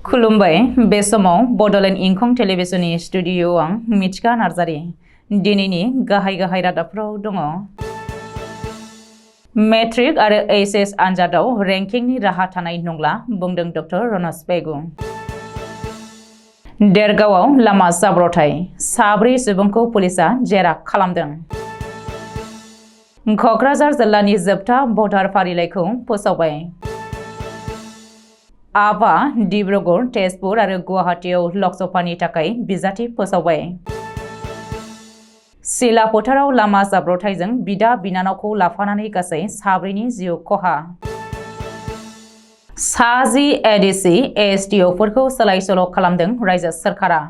खुलुमबाय बे समाव बडोलेण्ड इंखं टेलिभिजननि स्टुडिय'आव आं मिथिका नार्जारि दिनैनि गाहाय रादाबफोराव दङ। मेट्रिक आरो एचएस आनजादाव रेंकिंनि राहा थानाय नंला बुंदों डक्टर रनज पेगु। देरगावआव लामा जाब्रबथाय 4 सुबुंखौ पुलिसआ जेरा खालामदों। क'क्राझार जिल्लानि जोबथा भटार फारिलाइखौ फोसावबाय। आबा डिब्रुगड़, तेजपुर आरो गुवाहाटीआव लकसभानि थाखाय बिजाथि फोसावबाय। सिला फोथाराव लामा जाब्रबथायजों बिदा बिनानावखौ लाफानानै गासै 4नि जिउ खहा। 60 एडिसि एसटिअ'फोरखौ सोलाय सोल' खालामदों रायजो सोरखारा।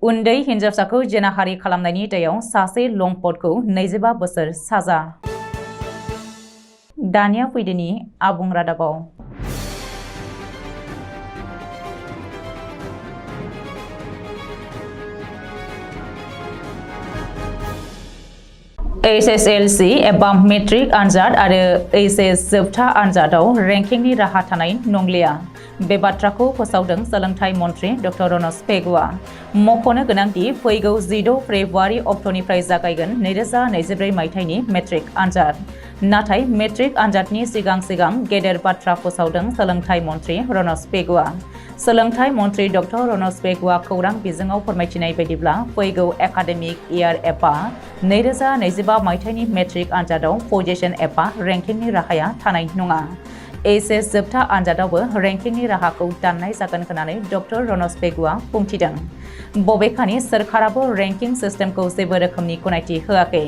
उन्दै हिनजावसाखौ जिनाहारि खालामनायनि दायाव सासे लंपटखौ 25 बोसोर साजा। दानिया फैदोनि आबुं रादाबाव। एसएसएलसी एबा मेट्रिक आनजाद आरो एचएस जोबथा आनजादाव रेंकिंनि राहा थानाय नंलिया। बे बाथ्राखौ फोसावदों सोलोंथाइ मन्थ्रि डक्टर रनज पेगुआ। मख'नो गोनांदि फैगौ 16 फेब्रुवारि अक्ट'निफ्राय जागायगोन 2024 मायथाइनि मेट्रिक आनजाद। नाथाय मेट्रिक आनजादनि सिगां गेदेर बाथ्रा फोसावदों सोलोंथाइ मन्थ्रि रनज पेगुआ। सोलोंथाइ मन्थ्रि डक्टर रनज पेगुआ खौरां बिजोङाव फोरमायथिनाय बायदिब्ला फैगौ एकाडेमिक इयार एबा 2025 मायथाइनि मेट्रिक आनजादाव पजिशन एबा रेंकिंनि राहाया थानाय नङा। एचएस जोबथा आनजादावबो रेंकिंनि राहाखौ दाननाय जागोन होननानै डक्टर रनज पेगुआ बुंथिदों। बबेखानि सोरखाराबो रेंकिं सिस्टेमखौ जेबो रोखोमनि गनायथि होआखै।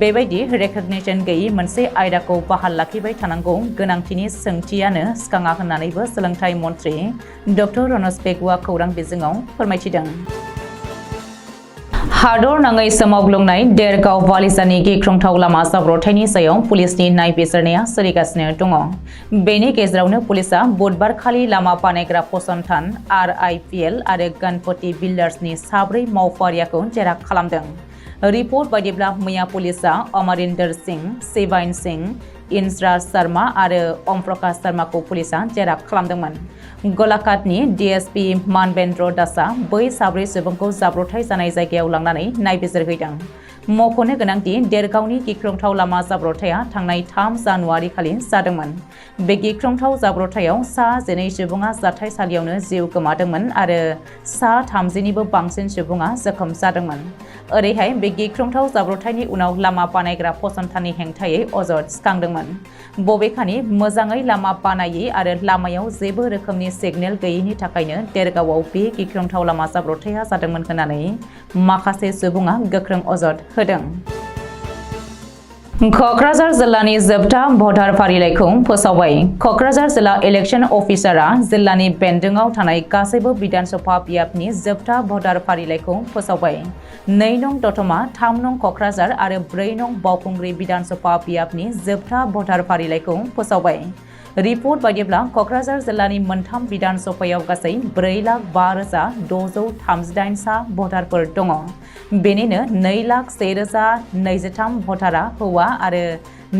बेबायदि रेकगनिशन गैयै मोनसे आयदाखौ बाहाल लाखिबाय थानांगौ गोनांथिनि सोंथियानो सिखाङा होननानैबो सोलोंथाइ मन्थ्रि डक्टर रनज पेगुआ खौरां बिजोङाव फोरमायथिदों। हादर नाङै सोमावग्लुंनाय देरगाव बालिजानि गिख्रंथाव लामा जाब्रबथायनि सायाव पुलिसनि नायबिजिरनाया सोलिगासिनो दङ। बेनि गेजेरावनो पुलिसआ बुधबारखालि लामा बानायग्रा फसंथान RIPL आरो गणपति बिल्डार्सनि 4 मावफारियाखौ जेरा खालामदों। रिपर्ट बायदिब्ला मैया पुलिसआ अमरिंदर सिंह, शिवाइन सिंह, इंसराज शर्मा आरो ओम प्रकाश शर्माखौ पुलिसआ जेरा खालामदोंमोन। गलाघाटनि DSP मानवेंद्र दासआ बै 4 सुबुंखौ जाब्रबथाय जानाय जायगायाव लांनानै नायबिजिरहैदों। मख'नो गोनांदि देरगावनि गिख्रंथाव लामा जाब्रबथाया थांनाय 3 जानुवारि खालि जादोंमोन। बे गिख्रंथाव जाब्रबथायाव 19 सुबुङा जाथायसालियावनो जिउ गोमादोंमोन आरो 30निबो बांसिन सुबुङा जखम जादोंमोन। ओरैहाय बे गिख्रंथाव जाब्रबथायनि उनाव लामा बानायग्रा फसंथाननि हेंथायै अजद सिखांदोंमोन। बबेखानि मोजाङै लामा बानायै आरो लामायाव जेबो रोखोमनि सिगनेल गैयैनि थाखायनो देरगावआव बे गिख्रंथाव लामा जाब्रबथाया जादोंमोन होननानै माखासे सुबुङा गोख्रों अजद होदों। क'क्राझार जिल्लानि जोबथा भटार फारिलाइखौ फोसावबाय। क'क्राझार जिल्ला इलेक्शन अफिसारआ जिल्लानि बेन्दोंआव थानाय गासैबो बिधानसभा बियाबनि जोबथा भटार फारिलाइखौ फोसावबाय। 2 नं दतमा, 3 नं क'क्राझार आरो 4 नं बावखुंग्रि बिधानसभा बियाबनि जोबथा भटार फारिलाइखौ फोसावबाय। रिपर्ट बायदिब्ला क'क्राझार जिल्लानि मोनथाम बिधानसभायाव गासै 4,05,638 सा भटारफोर दङ। बेनिनो 2,01,023 भटारा हौवा आरो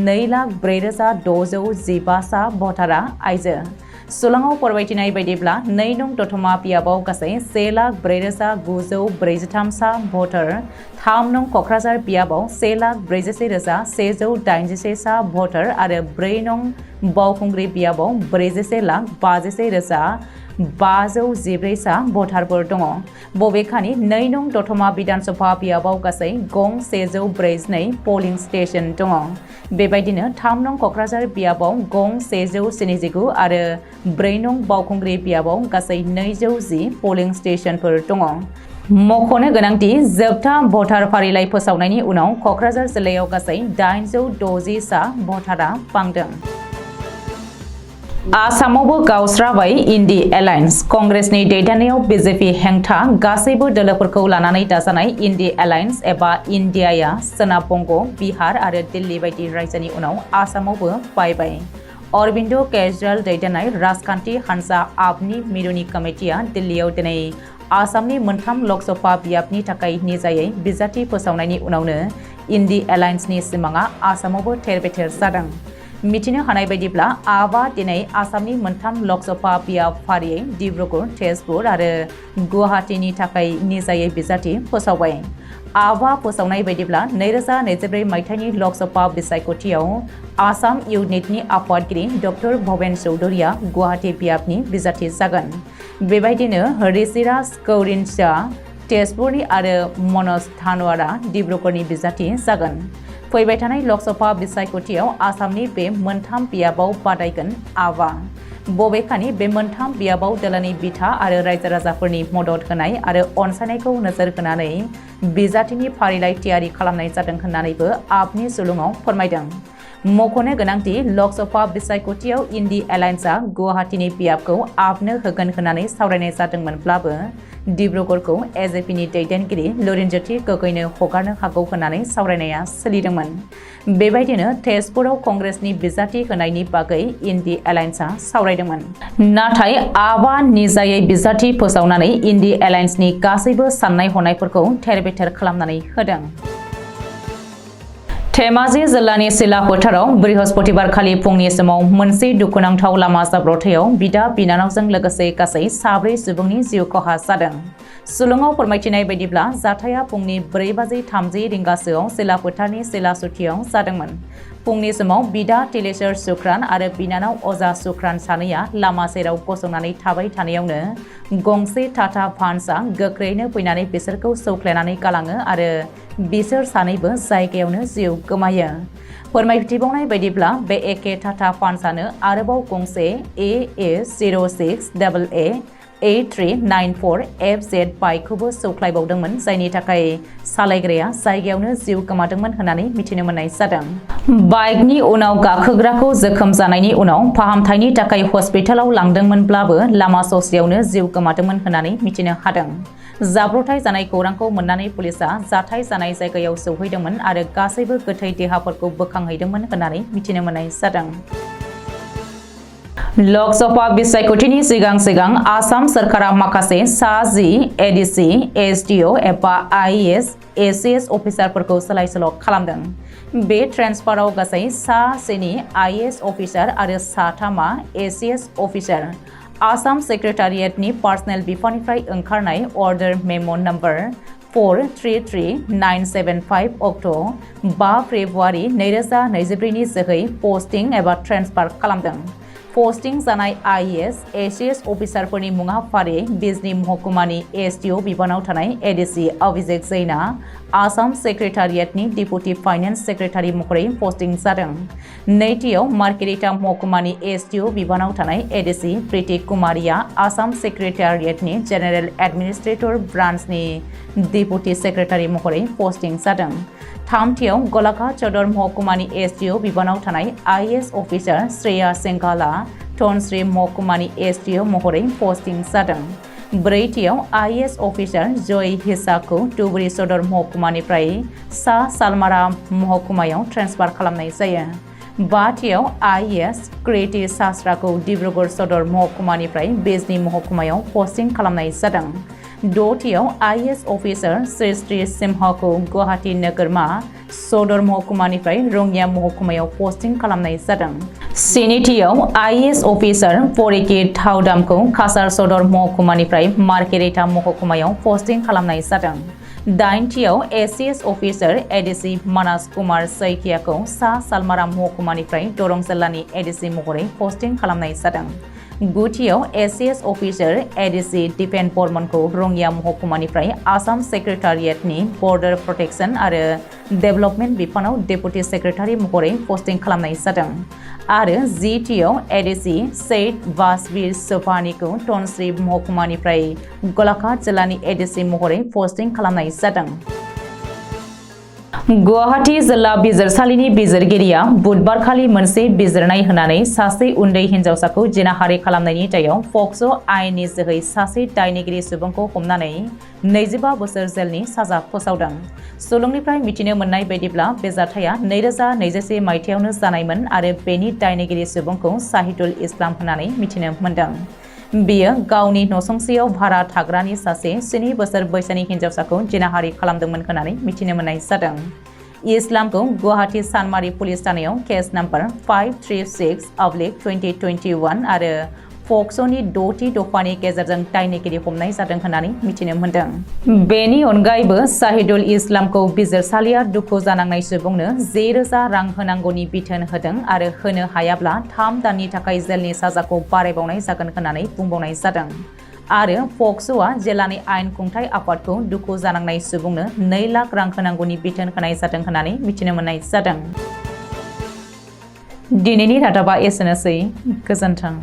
2,04,615 सा भटारा आइजो। सुलुङाव फोरमायथिनाय बायदिब्ला 2 नं दतमा बियाबाव गासै 1,04,943 सा भटार, 3 नं क'क्राझार बियाबाव 1,41,181 सा भटार आरो 4 नं बावखुंग्रि बियाबाव 41,50,514 सा भटारफोर दङ। बबेखानि 2 नं दतमा बिधानसभा बियाबाव गासै गं 142 पलिं स्टेशन दङ। बेबायदिनो 3 नं क'क्राझार बियाबाव गं 179 आरो 4 नं बावखुंग्रि बियाबाव गासै 210 पलिं स्टेशनफोर दङ। मख'नो गोनांदि जोबथा भटार फारिलाइ फोसावनायनि उनाव क'क्राझार जिल्लायाव गासै 860 सा भटारा बांदों। आसामावबो गावस्राबाय इन्डि एलायन्स। कंग्रेसनि दैदेननायाव बीजेपी हेंथा गासैबो दोलोफोरखौ लानानै दाजानाय इन्डि एलायन्स एबा इन्डियाया सोनाब बंग, बिहार आरो दिल्ली बायदि रायजोनि उनाव आसामावबो बायबाय। अरबिन्द केजरीवाल दैदेननाय राजखान्थि हानजा आपनि मिरुनि कमिटिया दिल्लीयाव दिनै आसामनि मोनथाम लकसभा बियाबनि थाखाय निजायै बिजाथि फोसावनायनि उनावनो इन्डि एलायन्सनि सिमाङा आसामावबो थेर बेथेर जादों। मिथिनो हानाय बायदिब्ला आबा दिनै आसामनि मोनथाम लकसभा बियाब फारियै डिब्रुगड़, तेजपुर आरो गुवाहाटीनि थाखाय निजायै बिजाथि फोसावबाय। आबा फोसावनाय बायदिब्ला 2024 मायथाइनि लकसभा बिसायख'थियाव आसाम इउनिटनि आफादगिरि डक्टर भवेन चौधुरीया गुवाहाटी बियाबनि बिजाथि जागोन। बेबायदिनो ऋषिराज कौरिन्सआ तेजपुरनि आरो मनज धानवारआ डिब्रुगड़नि बिजाथि जागोन। फैबाय थानाय लकसभा बिसायख'थियाव आसामनि बे मोनथाम बियाबाव बादायगोन आबा। बबेखानि बे मोनथाम बियाबाव दोलोनि बिथा आरो रायजो राजाफोरनि मदद होनाय आरो अनसायनायखौ नोजोर होनानै बिजाथिनि फारिलाइ थियारि खालामनाय जादों होननानैबो आपनि सुलुङाव फोरमायदों। मख'नो गोनांदि लकसभा बिसायख'थियाव इन्डि एलायन्सआ गुवाहाटीनि बियाबखौ आपनो होगोन होननानै सावरायनाय जादोंमोनब्लाबो डिब्रुगड़खौ एजेपिनि दैदेनगिरि लुरिनज्योति गोगोइनो हगारनो हागौ होननानै सावरायनाया सोलिदोंमोन। बेबायदिनो तेजपुराव कंग्रेसनि बिजाथि होनायनि बागै इन्डि एलायन्सआ सावरायदोंमोन। नाथाय आबा निजायै बिजाथि फोसावनानै इन्डि एलायन्सनि गासैबो साननाय हनायफोरखौ थेर-बेथेर खालामनानै होदों। धेमाजि जिल्लानि सिला फोथाराव बृहस्पतिबारखालि फुंनि समाव मोनसे दुखुनांथाव लामा जाब्रबथायाव बिदा-बिनानावजों लोगोसे गासै 4 सुबुंनि जिउ खहा जादों। सुलुङाव फोरमायथिनाय बायदिब्ला जाथाया फुंनि 4:30 रिंगासोआव सिला फोथारनि सिला सुथियाव जादोंमोन। फुंनि समाव बिदा तिलेश्वर सुख्रान आरो बिनानाव अजा सुख्रान सानैया लामा सेराव गसंनानै थाबाय थानायावनो गंसे टाटा भान्सआ गोख्रैनो फैनानै बिसोरखौ सौख्लायनानै गालाङो आरो बिसोर सानैबो जायगायावनो जिउ गोमायो। फोरमायथिबावनाय बायदिब्ला बे एखे टाटा भान्सआनो आरोबाव गंसे AA06AA 8394 FZ बाइकखौबो सौख्लायबावदोंमोन, जायनि थाखाय सालायग्राया जायगायावनो जिउ गोमादोंमोन होननानै मिथिनो मोननाय जादों। बाइकनि उनाव गाखोग्राखौ जोखोम जानायनि उनाव फाहामथायनि थाखाय हस्पिटालाव लांदोंमोनब्लाबो लामा ससेयावनो जिउ गोमादोंमोन होननानै मिथिनो हादों। जाब्रबथाय जानाय खौरांखौ मोननानै पुलिसआ जाथाय जानाय जायगायाव सौहैदोंमोन आरो गासैबो गोथै देहाफोरखौ बोखांहैदोंमोन होननानै मिथिनो मोननाय जादों। लकसभा बिसायख'थिनि सिगां आसाम सोरखारा माखासे सा 10 एडिसि, एसडिअ एबा आइएएस, एसिएस अफिसारफोरखौ सोलाय-सोल' खालामदों। बे ट्रेन्सफाराव गासै सा 10 आइएएस अफिसार आरो सा 3 एसिएस अफिसार। आसाम सेक्रेटारियेटनि पार्सनेल बिफाननिफ्राय ओंखारनाय अर्डार मेम' नम्बर 433975 अक्ट' 5 फेब्रुवारि 2024 नि जोहै पस्टिं एबा ट्रेन्सफार खालामदों। पस्टिं जानाय आइएएस, एसिएस अफिसारफोरनि मुङा फारियै बिजनी महकुमानि एसडिअ बिबानाव थानाय एडिसि अभिषेक जैनआ आसाम सेक्रेटारियेटनि डिपुटि फाइनेन्स सेक्रेटारि महरै पस्टिं जादों। नैथियाव मार्केरिटा महकुमानि एसडिअ बिबानाव थानाय एडिसि प्रीति कुमारीया आसाम सेक्रेटारियेटनि जेनेरेल एडमिनिस्ट्रेटर ब्रान्चनि डिपुटि सेक्रेटारि महरै पस्टिं जादों। थामथियाव गलाघाट सदर महकुमानि एसडिअ बिबानाव थानाय आइएएस अफिसार श्रेया सेंगालआ धनस्री महकुमानि एसडिअ महरै पस्टिं जादों। ब्रैथियाव आइएएस अफिसार जय हिसाखौ धुबुरी सदर महकुमानिफ्राय सा सालमारा महकुमायाव ट्रेन्सफार खालामनाय जायो। बाथियाव आइएएस कृति शास्त्राखौ डिब्रुगड़ सदर महकुमानिफ्राय बिजनी महकुमायाव पस्टिं खालामनाय जादों। दथियाव आइएएस अफिसार श्री सिम्हाखौ गुवाहाटी नोगोरमा सदर महकुमानिफ्राय रङिया महकुमायाव पस्टिं खालामनाय जादों। स्निथियाव आइएएस अफिसार परिकित हाउदामखौ काछार सदर महकुमानिफ्राय मार्केरिटा महकुमायाव पस्टिं खालामनाय जादों। दाइनथियाव एसिएस अफिसार एडिसि मानास कुमार सैकियाखौ सा सालमारा महकुमानिफ्राय दरं जिल्लानि एडिसि महरै पस्टिं खालामनाय जादों। गुथियाव एसिएस अफिसार एडिसि दिपेन बर्मनखौ रङिया महकुमानिफ्राय आसाम सेक्रेटारियेटनि बर्डार प्रटेक्शन आरो डेभेलपमेन्ट बिफानाव डेपुटि सेक्रेटारि महरै पस्टिं खालामनाय जादों। आरो जिथियाव एडिसि सैयद बासबीर सुभानिखौ धनस्री महकुमानिफ्राय गलाघाट जिल्लानि एडिसि महरै पस्टिं खालामनाय जादों। गुवाहाटी जिल्ला बिजिरसालिनि बिजिरगिरिया बुधबारखालि मोनसे बिजिरनाय होनानै सासे उन्दै हिनजावसाखौ जिनाहारि खालामनायनि दायाव पक्स' आयेननि जोहै सासे दायनिगिरि सुबुंखौ हमनानै 25 बोसोर जेलनि साजा फोसावदों। सुलुंनिफ्राय मिथिनो मोननाय बायदिब्ला बे जाथाया 2021 मायथाइयावनो जानायमोन आरो बेनि दायनिगिरि सुबुंखौ साहिदुल इस्लाम होननानै मिथिनो मोनदों। बियो गावनि नसुंसेयाव भारा थाग्रानि सासे 7 बोसोर बैसोनि हिनजावसाखौ जिनाहारि खालामदोंमोन होननानै मिथिनो मोननाय जादों। इस्लामखौ गुवाहाटी सानमारि पुलिस थानायाव केस नम्बर 536/2021 आरो पक्स'नि 6थि दफानि गेजेरजों दायनिगिरि हमनाय जादों होननानै मिथिनो मोन्दों। बेनि अनगायैबो शाहिदुल इस्लामखौ बिजिरसालिया दुखु जानांनाय सुबुंनो 1000 रां होनांगौनि बिथोन होदों आरो होनो हायाब्ला 3 दाननि थाखाय जेलनि साजाखौ बारायबावनाय जागोन होननानै बुंबावनाय जादों। आरो पक्स'आ जिल्लानि आयेन खुंथाय आफादखौ दुखु जानांनाय सुबुंनो 2 लाख रां होनांगौनि बिथोन होनाय जादों होननानै मिथिनो मोननाय जादों। दिनैनि रादाबा एसेनोसै। गोजोन्थों।